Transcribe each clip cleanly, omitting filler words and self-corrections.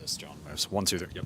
this, John. There's 1, 2, 3. Yep.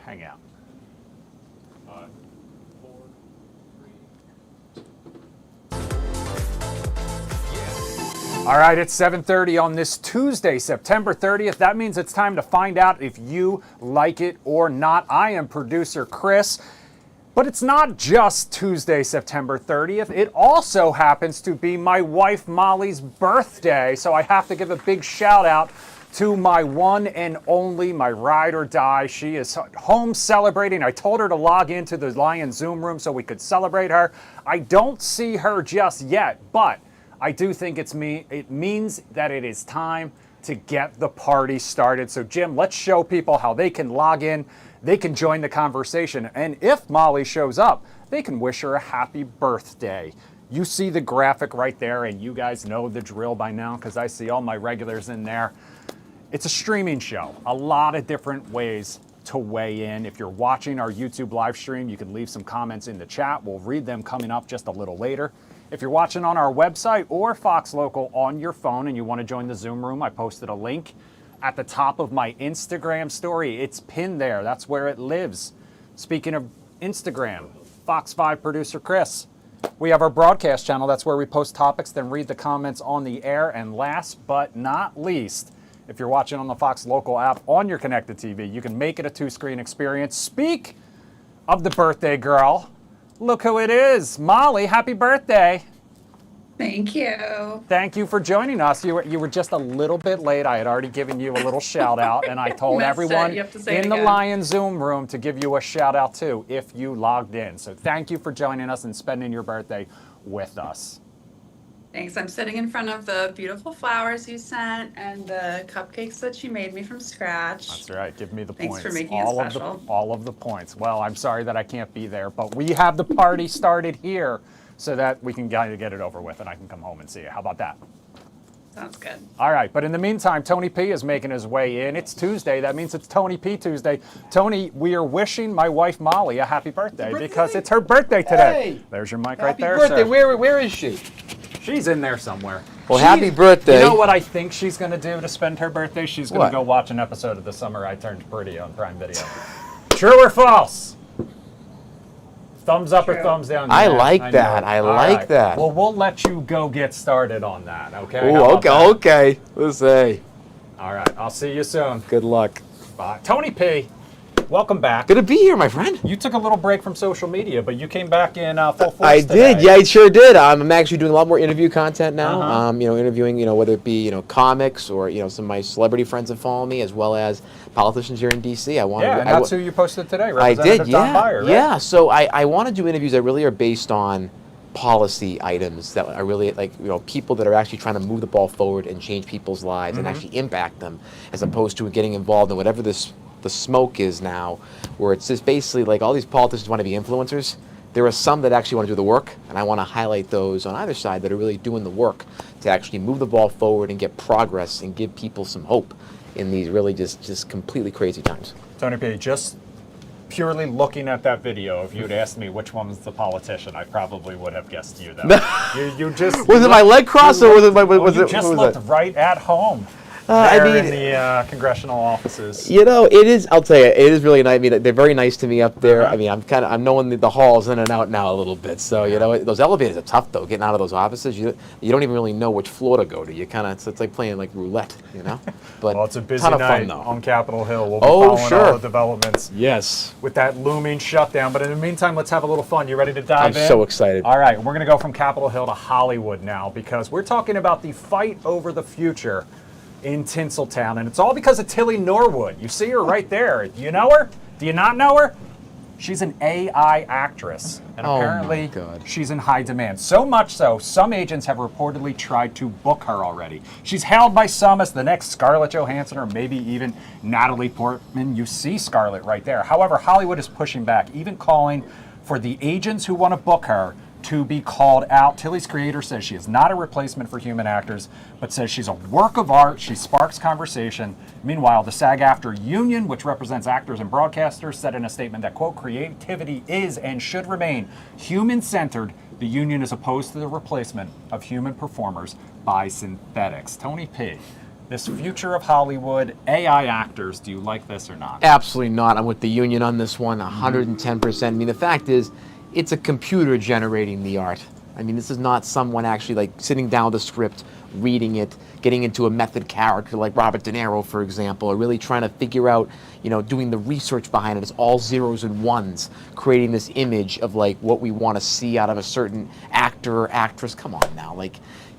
Hang out. 5, 4, 3, 2. All right, it's 7:30 on this Tuesday, September 30th. That means it's time to find out if you like it or not. I am producer Chris, but it's not just Tuesday, September 30th. It also happens to be my wife Molly's birthday, so I have to give a big shout out to my one and only, my ride or die. She is home celebrating. I told her to log into the Lion Zoom room so we could celebrate her. I don't see her just yet, but I do think it means that it is time to get the party started. So Jim, let's show people how they can log in, they can join the conversation, and if Molly shows up, they can wish her a happy birthday. You see the graphic right there, and you guys know the drill by now because I see all my regulars in there. It's a streaming show, a lot of different ways to weigh in. If you're watching our YouTube live stream, you can leave some comments in the chat. We'll read them coming up just a little later. If you're watching on our website or Fox Local on your phone and you want to join the Zoom room, I posted a link at the top of my Instagram story. It's pinned there. That's where it lives. Speaking of Instagram, Fox 5 producer Chris. We have our broadcast channel. That's where we post topics, then read the comments on the air. And last but not least, if you're watching on the Fox Local app on your connected TV, you can make it a 2-screen experience. Speak of the birthday girl, look who it is. Molly, happy birthday. Thank you. Thank you for joining us. You were just a little bit late. I had already given you a little shout out, and I told everyone in the Lion Zoom room to give you a shout out too if you logged in. So thank you for joining us and spending your birthday with us. Thanks. I'm sitting in front of the beautiful flowers you sent and the cupcakes that you made me from scratch. That's right. Give me the Thanks points. for making it special. All of the points. Well, I'm sorry that I can't be there, but we have the party started here so that we can kind of get it over with and I can come home and see you. How about that? Sounds good. All right. But in the meantime, Tony P is making his way in. It's Tuesday. That means it's Tony P Tuesday. Tony, we are wishing my wife Molly a happy birthday because it's her birthday today. Hey, there's your mic right there, happy birthday. sir. Where is she? She's in there somewhere. Well, happy birthday. You know what I think she's going to do to spend her birthday? She's going to What? go watch an episode of The Summer I Turned Pretty on Prime Video. True or false? Thumbs up or thumbs down? I Yeah, like know. that. I All like right. that. Well, we'll let you go get started on that, okay? How Ooh, about okay, that? okay. Let's say. All right. I'll see you soon. Good luck. Bye. Tony P. welcome back. Good to be here, my friend. You took a little break from social media, but you came back in full force I today. did. Yeah, I sure did. I'm actually doing a lot more interview content now. Interviewing, whether it be, comics or, some of my celebrity friends that follow me, as well as politicians here in D.C. And that's who you posted today, I Representative did, Don Beyer, right? Yeah. So I want to do interviews that really are based on policy items that are really people that are actually trying to move the ball forward and change people's lives and actually impact them, as opposed to getting involved in whatever the smoke is now, where it's just basically like all these politicians want to be influencers. There are some that actually want to do the work, and I want to highlight those on either side that are really doing the work to actually move the ball forward and get progress and give people some hope in these really just completely crazy times. Tony P, just purely looking at that video, if you'd asked me which one was the politician, I probably would have guessed you, though. you just was it my leg cross, or was it my? You just looked right at home. In the congressional offices. It is. I'll tell you, it is really nice. I mean, they're very nice to me up there. I mean, I'm knowing the halls in and out now a little bit. So those elevators are tough though. Getting out of those offices, you don't even really know which floor to go to. You kind of it's like playing like roulette, But well, it's a busy ton of night fun, though. on Capitol Hill. We'll be following all the developments. Yes. With that looming shutdown. But in the meantime, let's have a little fun. You ready to dive in? I'm so excited. All right, we're going to go from Capitol Hill to Hollywood now, because we're talking about the fight over the future in Tinseltown, and it's all because of Tilly Norwood. You see her right there. Do you know her? Do you not know her? She's an AI actress, and apparently she's in high demand. So much so, some agents have reportedly tried to book her already. She's hailed by some as the next Scarlett Johansson, or maybe even Natalie Portman. You see Scarlett right there. However, Hollywood is pushing back, even calling for the agents who want to book her to be called out. Tilly's creator says she is not a replacement for human actors, but says she's a work of art. She sparks conversation. Meanwhile, the SAG-AFTRA union, which represents actors and broadcasters, said in a statement that, quote, creativity is and should remain human-centered. The union is opposed to the replacement of human performers by synthetics. Tony P., this future of Hollywood, AI actors, do you like this or not? Absolutely not. I'm with the union on this one, 110%. I mean, the fact is, it's a computer generating the art. I mean, this is not someone actually sitting down with a script, reading it, getting into a method character like Robert De Niro, for example, or really trying to figure out, doing the research behind it. It's all zeros and ones, creating this image of what we want to see out of a certain actor or actress. Come on now,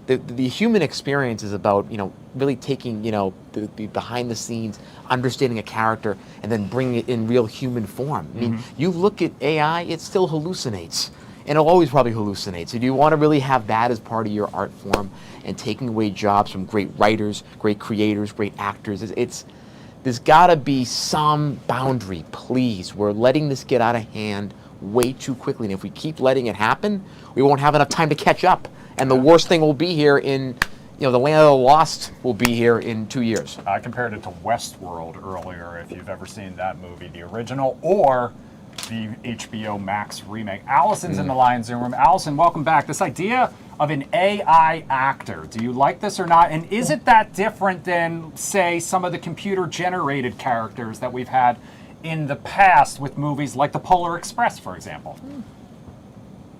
the human experience is about, really taking, the behind the scenes, understanding a character, and then bringing it in real human form. I mean, you look at AI, it still hallucinates. And it'll always probably hallucinate. So do you want to really have that as part of your art form and taking away jobs from great writers, great creators, great actors? There's got to be some boundary, please. We're letting this get out of hand way too quickly. And if we keep letting it happen, we won't have enough time to catch up. And the worst thing will be here in, the land of the lost will be here in 2 years. I compared it to Westworld earlier, if you've ever seen that movie, the original, or the HBO Max remake. Allison's in the Lion's Room. Allison, welcome back. This idea of an AI actor, do you like this or not? And is it that different than, say, some of the computer-generated characters that we've had in the past with movies like The Polar Express, for example?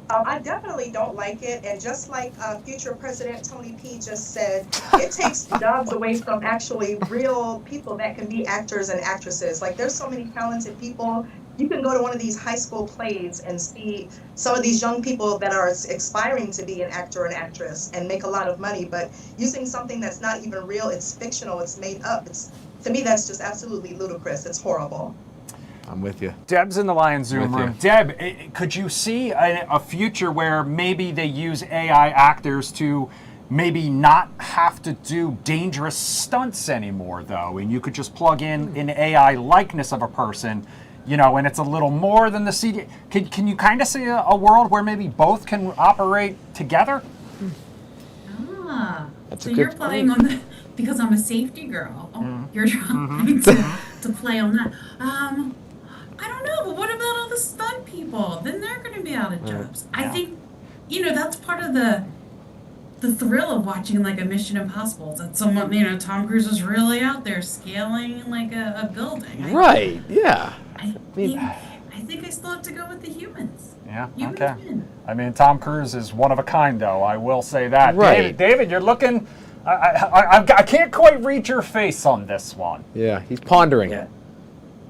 I definitely don't like it, and just like future President Tony P. just said, it takes jobs away from actually real people that can be actors and actresses. There's so many talented people. You can go to one of these high school plays and see some of these young people that are aspiring to be an actor or an actress and make a lot of money, but using something that's not even real, it's fictional, it's made up. To me, that's just absolutely ludicrous. It's horrible. I'm with you. Deb's in the Lion's Room. Deb, could you see a future where maybe they use AI actors to maybe not have to do dangerous stunts anymore, though, and you could just plug in an AI likeness of a person, and it's a little more than the CD? Can you kind of see a world where maybe both can operate together? So you're playing on the, because I'm a safety girl, you're trying to play on that. I don't know, but what about all the stunt people? Then they're going to be out of jobs. Yeah. I think, that's part of the thrill of watching a Mission Impossible. That someone, Tom Cruise is really out there scaling a building. Right, yeah. I think I still have to go with the humans. Yeah, humans okay. Win. I mean, Tom Cruise is one of a kind, though. I will say that. Right. David, you're looking... I can't quite read your face on this one. Yeah, he's pondering. Yeah.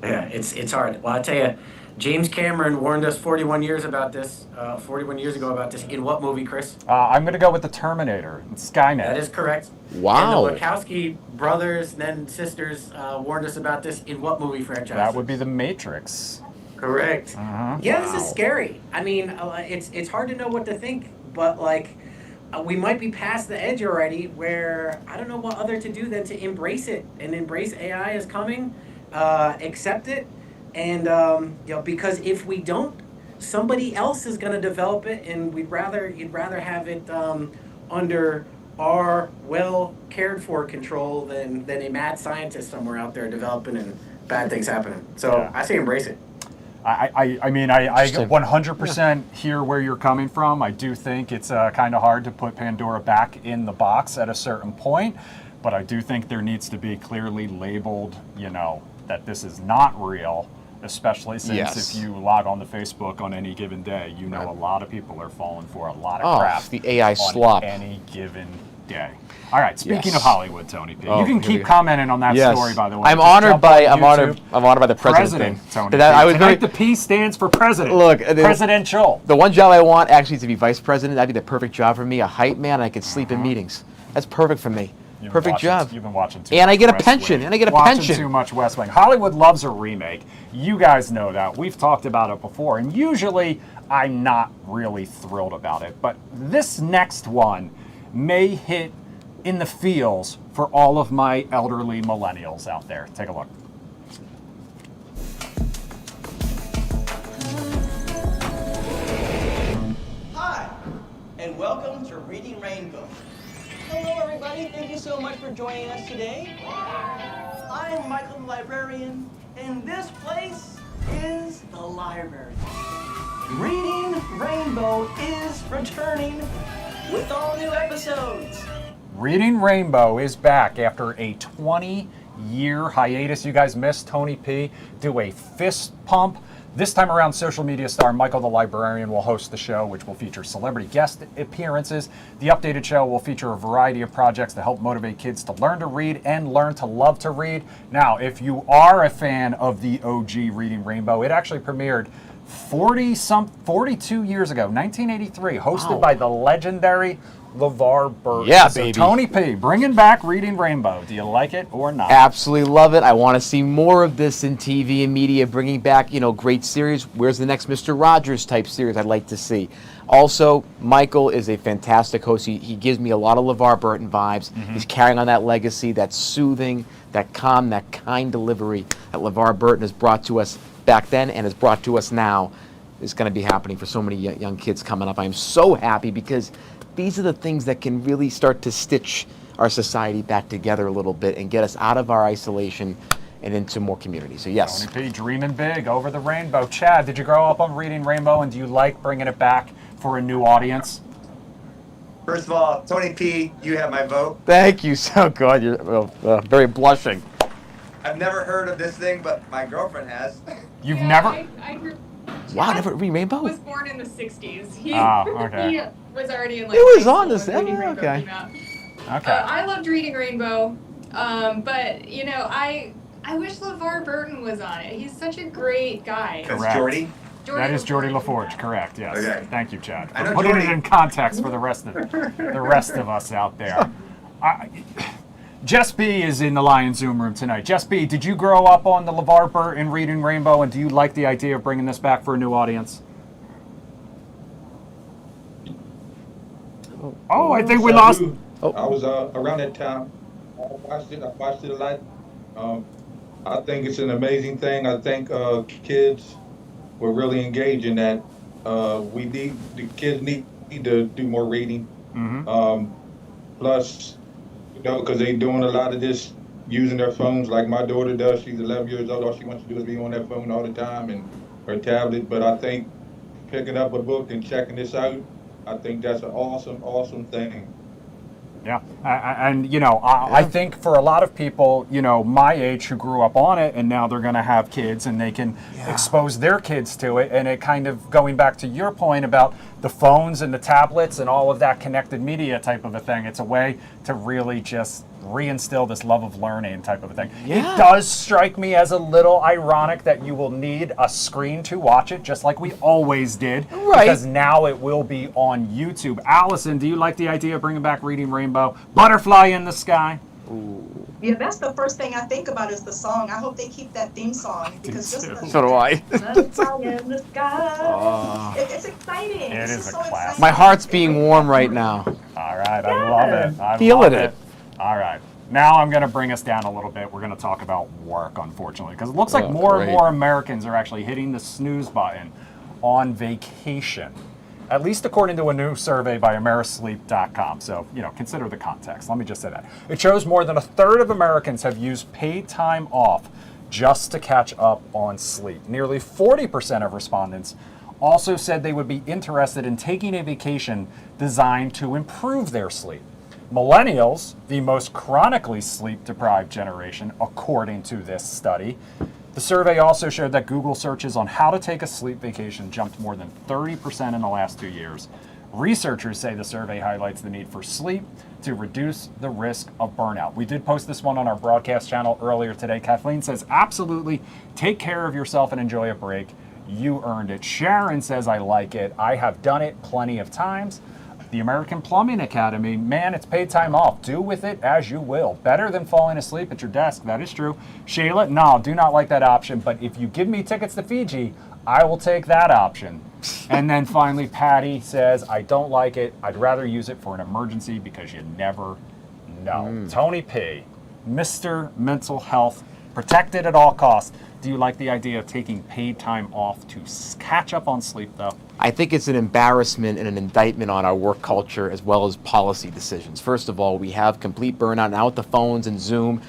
Yeah, it's hard. Well, I tell you, James Cameron warned us 41 years about this. 41 years ago about this. In what movie, Chris? I'm going to go with the Terminator, Skynet. That is correct. Wow. And the Wachowski brothers, then sisters, warned us about this. In what movie franchise? That would be The Matrix. Correct. Yeah, this is scary. I mean, it's hard to know what to think, but like, we might be past the edge already. Where I don't know what other to do than to embrace it and embrace AI as coming, accept it, and because if we don't, somebody else is going to develop it, and you'd rather have it under our well cared for control than a mad scientist somewhere out there developing and bad things happening. So Yeah. I say embrace it. I mean, I 100% hear where you're coming from. I do think it's kind of hard to put Pandora back in the box at a certain point, but I do think there needs to be clearly labeled, that this is not real, especially since Yes. if you log on to Facebook on any given day, a lot of people are falling for a lot of Oh, crap the AI on slop. any given day. All right, speaking Yes. of Hollywood, Tony P, Oh, you can here we keep go. commenting on that Yes. story, by the way. I'm Just honored jump by on YouTube. I'm honored by the president. Tony That P. I was Tonight very, the P stands for president. Look, presidential. the one job I want actually to be vice president. That'd be the perfect job for me. A hype man. I could sleep in meetings. That's perfect for me. You've been Perfect watching- job. You've been watching too And much I get a West pension, Wing. and I get a Watching pension. too much West Wing. Hollywood loves a remake. You guys know that. We've talked about it before, and usually I'm not really thrilled about it. But this next one may hit in the feels for all of my elderly millennials out there. Take a look. Hi, and welcome to Reading Rainbow. Hello, everybody. Thank you so much for joining us today. I'm Michael the Librarian, and this place is the library. Reading Rainbow is returning with all new episodes. Reading Rainbow is back after a 20-year hiatus. You guys missed Tony P do a fist pump. This time around, social media star Michael the Librarian will host the show, which will feature celebrity guest appearances. The updated show will feature a variety of projects to help motivate kids to learn to read and learn to love to read. Now, if you are a fan of the OG Reading Rainbow, it actually premiered 42 years ago, 1983, hosted by the legendary LeVar Burton. Yeah, So baby. Tony P, bringing back Reading Rainbow. Do you like it or not? Absolutely love it. I want to see more of this in TV and media, bringing back, great series. Where's the next Mr. Rogers type series I'd like to see? Also, Michael is a fantastic host. He gives me a lot of LeVar Burton vibes. He's carrying on that legacy, that soothing, that calm, that kind delivery that LeVar Burton has brought to us back then and has brought to us now is going to be happening for so many young kids coming up. I am so happy because these are the things that can really start to stitch our society back together a little bit and get us out of our isolation and into more community. So yes. Tony P, dreaming big over the rainbow. Chad, did you grow up on Reading Rainbow, and do you like bringing it back for a new audience? First of all, Tony P, you have my vote. Thank you so good. You're very blushing. I've never heard of this thing, but my girlfriend has. You've never... I grew, Wow, never read Rainbow? was born in the 60s. He, okay. he was already in like It was high on school this- when Reading oh, Rainbow okay. came out. Okay. I loved Reading Rainbow, but I wish LeVar Burton was on it. He's such a great guy. That's Correct. Jordy. That is Geordie LaForge. LaForge, correct, yes. Okay. Thank you, Chad, I for know putting Geordie. it in context for the rest of us out there. Jess B is in the Lion Zoom room tonight. Jess B, did you grow up on the LeVar Burton Reading Rainbow, and do you like the idea of bringing this back for a new audience? Oh, I think we lost... Oh. I was around that time. I watched it a lot. I think it's an amazing thing. I think kids will really engage in that. The kids need to do more reading. Plus, because they're doing a lot of this using their phones like my daughter does. She's 11 years old. All she wants to do is be on that phone all the time and her tablet. But I think picking up a book and checking this out, I think that's an awesome, awesome thing. Yeah, I think for a lot of people, my age who grew up on it, and now they're going to have kids, and they can expose their kids to it, and it kind of going back to your point about the phones and the tablets and all of that connected media type of a thing. It's a way to really just reinstill this love of learning type of a thing. Yeah. It does strike me as a little ironic that you will need a screen to watch it, just like we always did. Right. Because now it will be on YouTube. Allison, do you like the idea of bringing back Reading Rainbow? Butterfly in the Sky? Yeah, that's the first thing I think about is the song. I hope they keep that theme song because just the, So do I. Butterfly in the sky. It's exciting. It It's is just a so classic. exciting. My heart's being warm right now. All right, I love it. I Feeling love it. All right. Now I'm going to bring us down a little bit. We're going to talk about work, unfortunately, because it looks like more and great. more Americans are actually hitting the snooze button on vacation, at least according to a new survey by Amerisleep.com. So, consider the context. Let me just say that. It shows more than a third of Americans have used paid time off just to catch up on sleep. Nearly 40% of respondents also said they would be interested in taking a vacation designed to improve their sleep. Millennials, the most chronically sleep-deprived generation, according to this study. The survey also showed that Google searches on how to take a sleep vacation jumped more than 30% in the last 2 years. Researchers say the survey highlights the need for sleep to reduce the risk of burnout. We did post this one on our broadcast channel earlier today. Kathleen says, absolutely, take care of yourself and enjoy a break. You earned it. Sharon says, I like it. I have done it plenty of times. The American Plumbing Academy, man, it's paid time off. Do with it as you will. Better than falling asleep at your desk. That is true. Shayla, no, do not like that option. But if you give me tickets to Fiji, I will take that option. And then finally, Patty says, I don't like it. I'd rather use it for an emergency because you never know. Tony P., Mr. Mental Health, protected at all costs. Do you like the idea of taking paid time off to catch up on sleep, though? I think it's an embarrassment and an indictment on our work culture as well as policy decisions. First of all, we have complete burnout now with the phones and Zoom.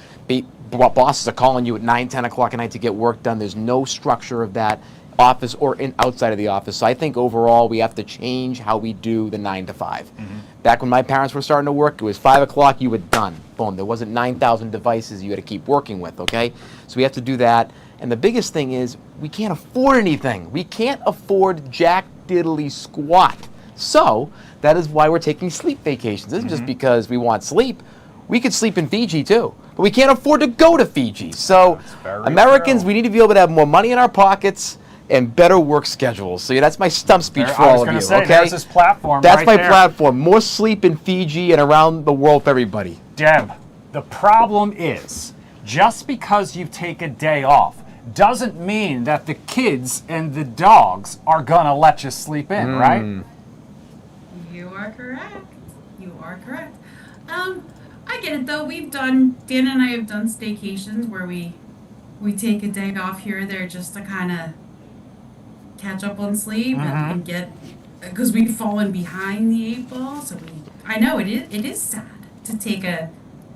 Bosses are calling you at 9, 10 o'clock at night to get work done. There's no structure of that office or outside of the office. So I think overall we have to change how we do the 9 to 5. Back when my parents were starting to work, it was 5 o'clock, you were done. Boom. There wasn't 9,000 devices you had to keep working with, okay? So we have to do that. And the biggest thing is we can't afford anything. We can't afford jack diddly squat. So that is why we're taking sleep vacations. This isn't just because we want sleep. We could sleep in Fiji too, but we can't afford to go to Fiji. So Americans, we need to be able to have more money in our pockets and better work schedules. So that's my stump speech for all of you. Say, okay, there's this platform. That's right my there. platform. More sleep in Fiji and around the world for everybody. Deb, the problem is just because you take a day off doesn't mean that the kids and the dogs are gonna let you sleep in, right? You are correct. You are correct. I get it though. Dan and I have done staycations where we take a day off here or there just to kind of catch up on sleep and get, because we've fallen behind the 8 ball. So I know it is sad to take a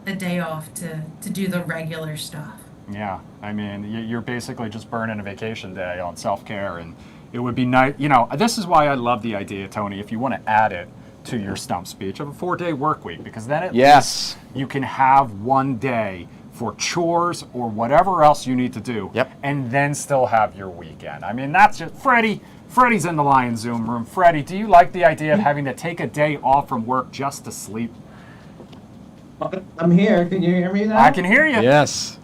day off to do the regular stuff. Yeah, I mean, you're basically just burning a vacation day on self-care, and it would be nice. This is why I love the idea, Tony, if you want to add it to your stump speech, of a 4-day work week, because then at least you can have one day for chores or whatever else you need to do, and then still have your weekend. I mean, that's just Freddie's in the Lion Zoom room. Freddie, do you like the idea of having to take a day off from work just to sleep? I'm here. Can you hear me now? I can hear you. Yes.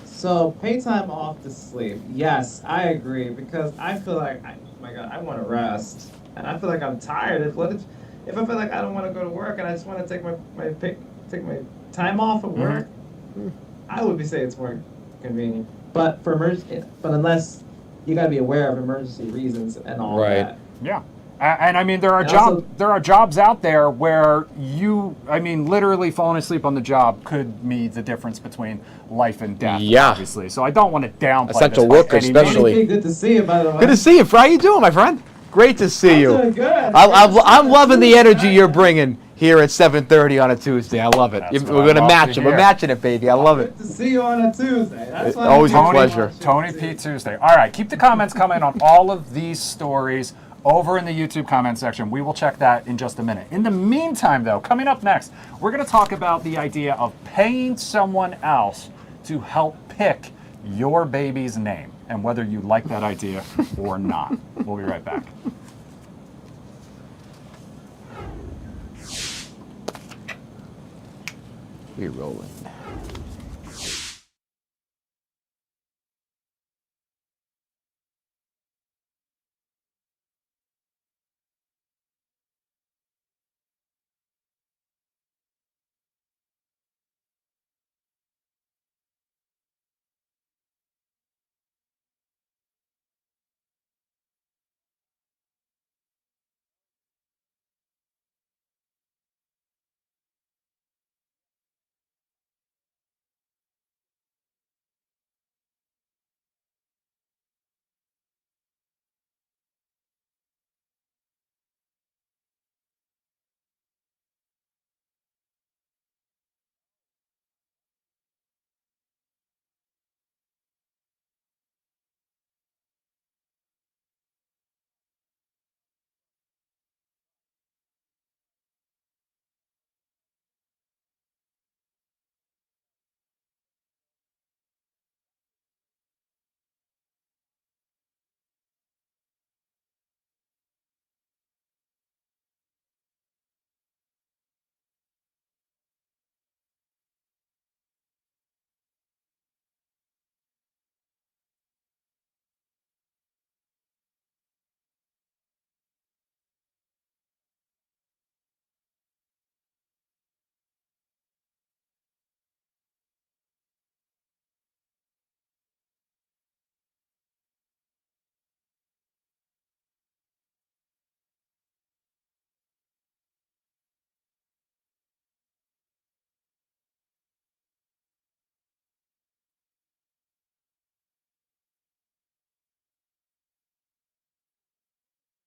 So, pay time off to sleep. Yes, I agree, because I feel like, I want to rest. And I feel like I'm tired. If I feel like I don't want to go to work and I just want to take my time off of work, I would say it's more convenient. But unless you got to be aware of emergency reasons and all that. Yeah. And I mean, there are jobs out there where literally falling asleep on the job could mean the difference between life and death. Yeah. Obviously. So I don't want to downplay essential this worker, especially. Good to see you, by the way. Good to see you. How you doing, my friend? Great to see you. Doing good. I'm loving the energy you're bringing here at 7:30 on a Tuesday. I love it. We're gonna match it. We're matching it, baby. I love it. Good to see you on a Tuesday. That's why always a pleasure. Tony P. Tuesday. All right, keep the comments coming on all of these stories over in the YouTube comment section. We will check that in just a minute. In the meantime, though, coming up next, we're going to talk about the idea of paying someone else to help pick your baby's name and whether you like that idea or not. We'll be right back. We're rolling.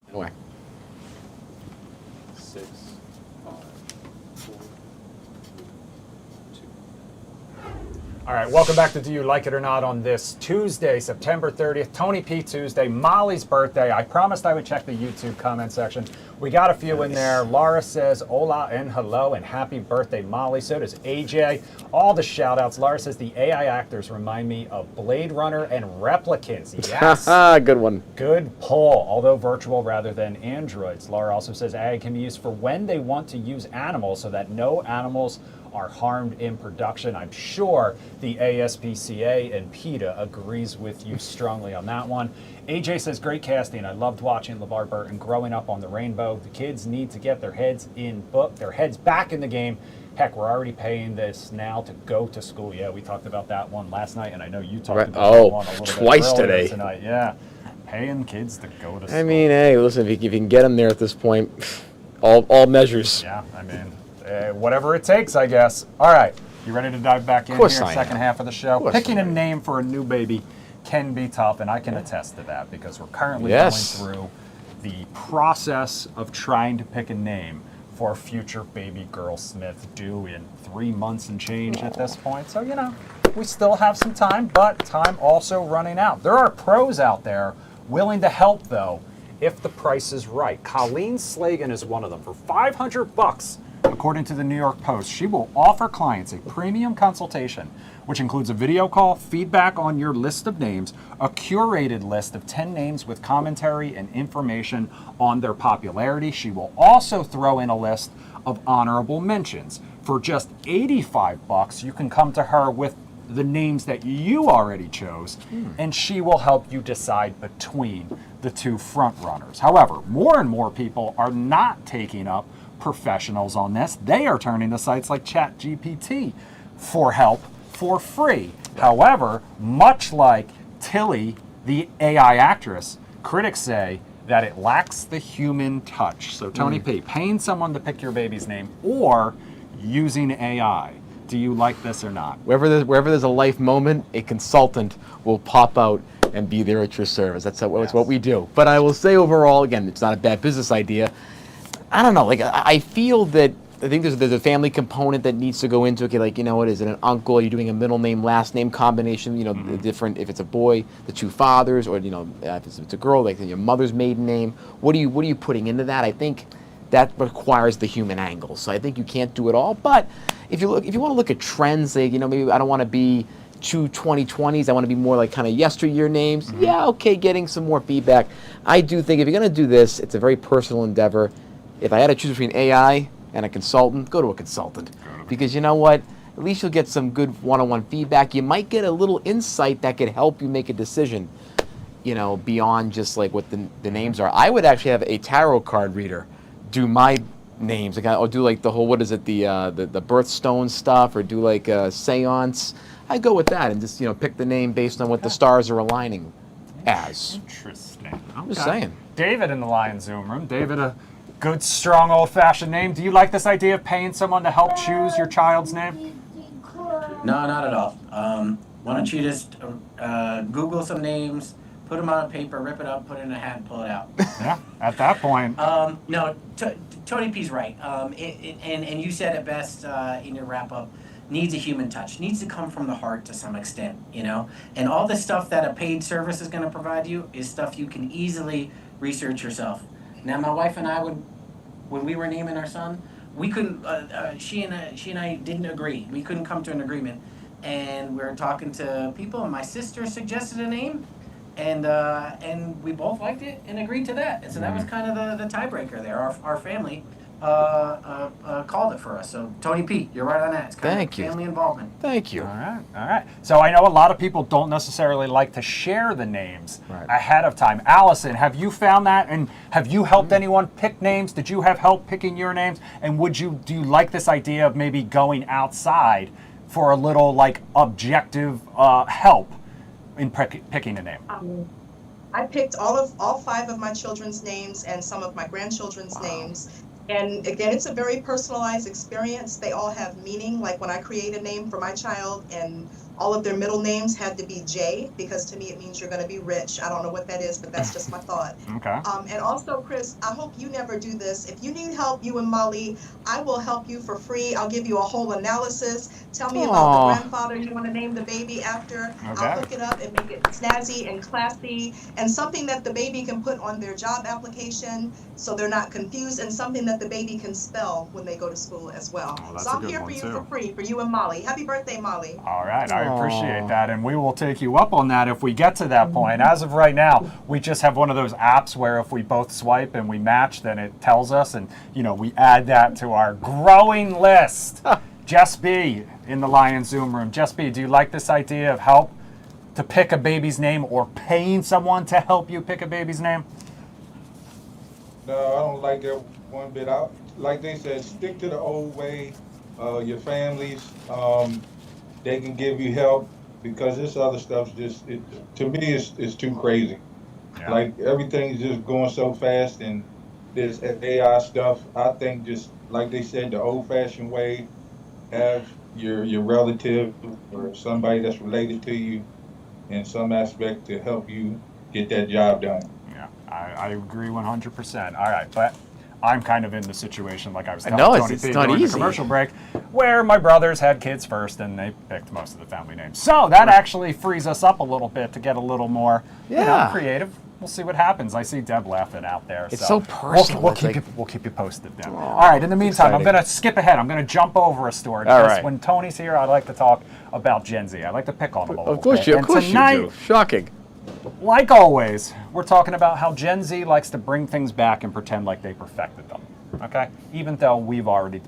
Anyway. 6, 5, 4, 3, 2. All right, welcome back to Do You Like It or Not on this Tuesday, September 30th, Tony P. Tuesday, Molly's birthday. I promised I would check the YouTube comment section. We got a few in there. Laura says, hola and hello and happy birthday, Molly. So does AJ. All the shout outs. Laura says, the AI actors remind me of Blade Runner and Replicants. Yes. Good one. Good pull, although virtual rather than androids. Laura also says, AI can be used for when they want to use animals so that no animals are harmed in production. I'm sure the ASPCA and PETA agrees with you strongly on that one. AJ says, great casting. I loved watching LeVar Burton growing up on the Rainbow. The kids need to get their heads back in the game. Heck, we're already paying this now to go to school. Yeah, we talked about that one last night, and I know you talked about that one a little twice bit today. Tonight. Yeah, paying kids to go to school. I mean, hey, listen, if you can get them there at this point, all measures. Yeah, I mean, whatever it takes, I guess. All right, you ready to dive back in here, second half of the show? Picking a name for a new baby can be tough, and I can attest to that because we're currently going through the process of trying to pick a name for future baby girl Smith, due in 3 months and change at this point. So, you know, we still have some time, but time also running out. There are pros out there willing to help, though, if the price is right. Colleen Slagan is one of them. For $500, according to the New York Post, she will offer clients a premium consultation, which includes a video call, feedback on your list of names, a curated list of 10 names with commentary and information on their popularity. She will also throw in a list of honorable mentions. For just $85, you can come to her with the names that you already chose, and she will help you decide between the two front runners. However, more and more people are not taking up professionals on this. They are turning to sites like ChatGPT for help for free. However, much like Tilly, the AI actress, critics say that it lacks the human touch. So Tony P, paying someone to pick your baby's name or using AI. Do you like this or not? Wherever there's a life moment, a consultant will pop out and be there at your service. That's what we do. But I will say overall, again, it's not a bad business idea. I don't know, like I feel that I think there's a family component that needs to go into it. Okay, like, you know what, is it an uncle? Are you doing a middle name, last name combination? You know, the different, if it's a boy, the two fathers, or, you know, if it's a girl, like your mother's maiden name. What are you putting into that? I think that requires the human angle. So I think you can't do it all. But if you want to look at trends, like, you know, maybe I don't want to be too 2020s. I want to be more like kind of yesteryear names. Yeah, okay, getting some more feedback. I do think if you're going to do this, it's a very personal endeavor. If I had to choose between AI and a consultant, go to a consultant. Because you know what? at least you'll get some good one-on-one feedback. You might get a little insight that could help you make a decision, you know, beyond just like what the names are. I would actually have a tarot card reader do my names. Or do like the whole, what is it, the birthstone stuff, or do like a seance. I go with that and just, you know, pick the name based on what the stars are aligning as. Interesting. I'm just saying. David in the Lion Zoom room. David, a good, strong, old-fashioned name. Do you like this idea of paying someone to help choose your child's name? No, not at all. Why don't you just Google some names, put them on paper, rip it up, put it in a hat, and pull it out. Yeah, at that point. No, Tony P's right. And you said it best in your wrap-up. Needs a human touch. Needs to come from the heart to some extent, you know? And all the stuff that a paid service is going to provide you is stuff you can easily research yourself. Now, my wife and I when we were naming our son, we couldn't, she and I didn't agree. We couldn't come to an agreement. And we were talking to people, and my sister suggested a name, and we both liked it and agreed to that. And so that was kind of the tiebreaker there. Our family called it for us. So Tony P, you're right on that. It's kind of family involvement. Thank you. All right. So I know a lot of people don't necessarily like to share the names ahead of time. Allison, have you found that, and have you helped anyone pick names? Did you have help picking your names? And do you like this idea of maybe going outside for a little like objective help in picking a name? I picked all 5 of my children's names and some of my grandchildren's names. And again, it's a very personalized experience. They all have meaning. Like when I create a name for my child, and all of their middle names had to be J, because to me it means you're going to be rich. I don't know what that is, but that's just my thought. Okay. And also, Chris, I hope you never do this. If you need help, you and Molly, I will help you for free. I'll give you a whole analysis. Tell me about the grandfather you want to name the baby after. Okay. I'll hook it up and make it snazzy and classy, and something that the baby can put on their job application so they're not confused, and something that the baby can spell when they go to school as well. So I'm here for you for free, for you and Molly. Happy birthday, Molly. All right, I appreciate that, and we will take you up on that if we get to that point. As of right now, we just have one of those apps where if we both swipe and we match, then it tells us, and you know, we add that to our growing list. Jess B in the Lion Zoom room. Jess B, do you like this idea of help to pick a baby's name, or paying someone to help you pick a baby's name? No, I don't like that one bit. Like they said, stick to the old way. Your families, they can give you help, because this other stuff's just, to me, it's too crazy. Yeah. Like everything's just going so fast, and this AI stuff. I think just like they said, the old-fashioned way, have your relative or somebody that's related to you in some aspect to help you get that job done. Yeah, I agree 100%. All right, but I'm kind of in the situation like I was telling Tony P not during easy. The commercial break, where my brothers had kids first and they picked most of the family names. So that actually frees us up a little bit to get a little more creative. We'll see what happens. I see Deb laughing out there. It's so personal. We'll keep you posted, Deb. All right, in the meantime, I'm going to skip ahead. I'm going to jump over a story. Because when Tony's here, I like to talk about Gen Z. I like to pick on them a little bit. Of course you do. Shocking. Like always, we're talking about how Gen Z likes to bring things back and pretend like they perfected them. Okay? Even though we've already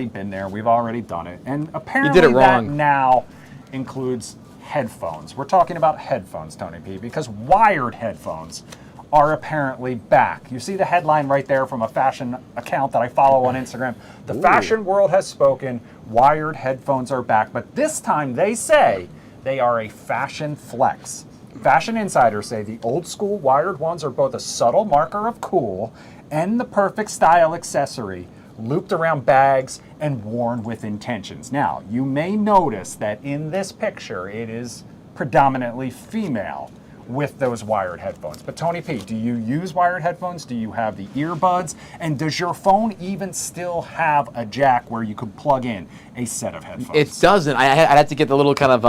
been there, we've already done it. And apparently that now includes headphones. We're talking about headphones, Tony P, because wired headphones are apparently back. You see the headline right there from a fashion account that I follow on Instagram. The fashion world has spoken. Wired headphones are back, but this time they say they are a fashion flex. Fashion insiders say the old school wired ones are both a subtle marker of cool and the perfect style accessory, looped around bags and worn with intentions. Now, you may notice that in this picture, it is predominantly female with those wired headphones. But Tony P, do you use wired headphones? Do you have the earbuds? And does your phone even still have a jack where you could plug in a set of headphones? It doesn't. I'd have to get the little kind of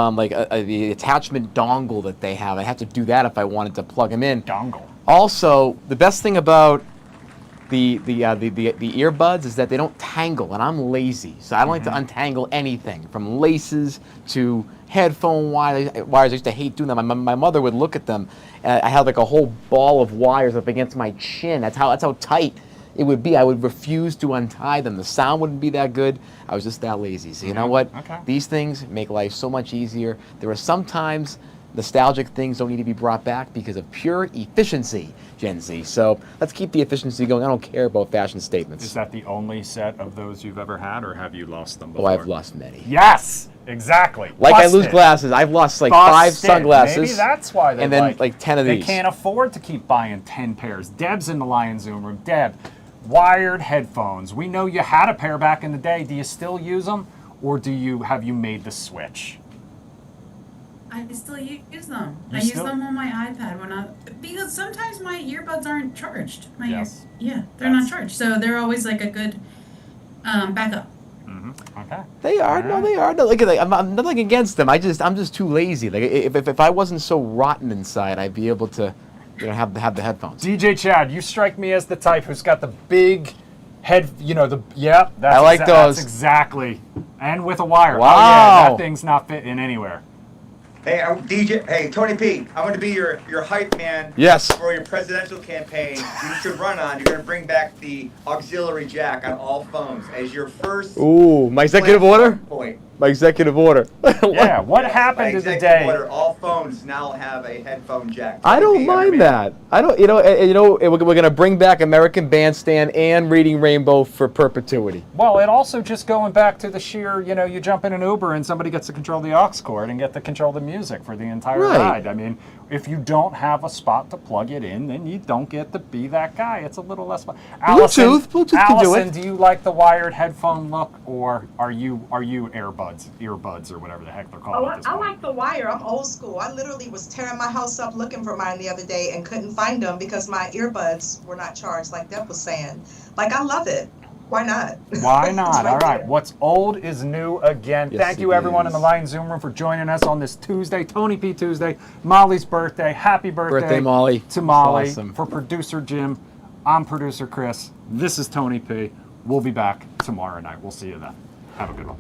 the attachment dongle that they have. I'd have to do that if I wanted to plug them in. Dongle. Also, the best thing about the earbuds is that they don't tangle, and I'm lazy, so I don't like to untangle anything, from laces to headphone wires. I used to hate doing that. My mother would look at them. I had like a whole ball of wires up against my chin. That's how tight it would be I would refuse to untie them. The sound wouldn't be that good. I was just that lazy. So you know what? Okay. These things make life so much easier. There are sometimes nostalgic things don't need to be brought back because of pure efficiency, Gen Z. So let's keep the efficiency going. I don't care about fashion statements. Is that the only set of those you've ever had, or have you lost them Oh, before? I've lost many. Yes, exactly. Like I lose Busted. glasses. I've lost like 5 Busted. sunglasses. Maybe that's why they and then like 10 of They these. can't afford to keep buying 10 pairs. Deb's in the Lion Zoom room. Deb, wired headphones. We know you had a pair back in the day. Do you still use them, or have you made the switch? I still use them. You I use still- them on my iPad because sometimes my earbuds aren't charged. Yes. Yeah, they're not charged, so they're always like a good backup. Okay. They are. No, they are. No, like, I'm nothing against them. I'm just too lazy. Like if I wasn't so rotten inside, I'd be able to, have the headphones. DJ Chad, you strike me as the type who's got the big head. That's I like those. That's exactly. And with a wire. Wow. Oh, yeah, that thing's not fitting anywhere. Hey, Hey, Tony P, I'm going to be your hype man. Yes. For your presidential campaign. You should run on. You're going to bring back the auxiliary jack on all phones as your first. Ooh, my executive order. Point. My executive order. Yeah. What Yes, happened by to the executive day? order, all phones now have a headphone jack. I Tony don't P, mind every man. that. I don't. We're going to bring back American Bandstand and Reading Rainbow for perpetuity. Well, it also just going back to the sheer, you jump in an Uber and somebody gets to control the aux cord and get to control the music for the entire Right. ride. I mean, if you don't have a spot to plug it in, then you don't get to be that guy. It's a little less fun. Bluetooth can do it. Allison, do you like the wired headphone look, or are you earbuds, or whatever the heck they're called? at this I point? like the wire. I'm old school. I literally was tearing my house up looking for mine the other day and couldn't find them because my earbuds were not charged, like Deb was saying. Like, I love it. Why not? Why It's not? right All right. there. What's old is new again. Yes, Thank you, it everyone in the is. Lion Zoom room, for joining us on this Tuesday, Tony P. Tuesday, Molly's birthday. Happy Birthday, Molly. to Molly. Awesome. For producer Jim, I'm producer Chris. This is Tony P. We'll be back tomorrow night. We'll see you then. Have a good one.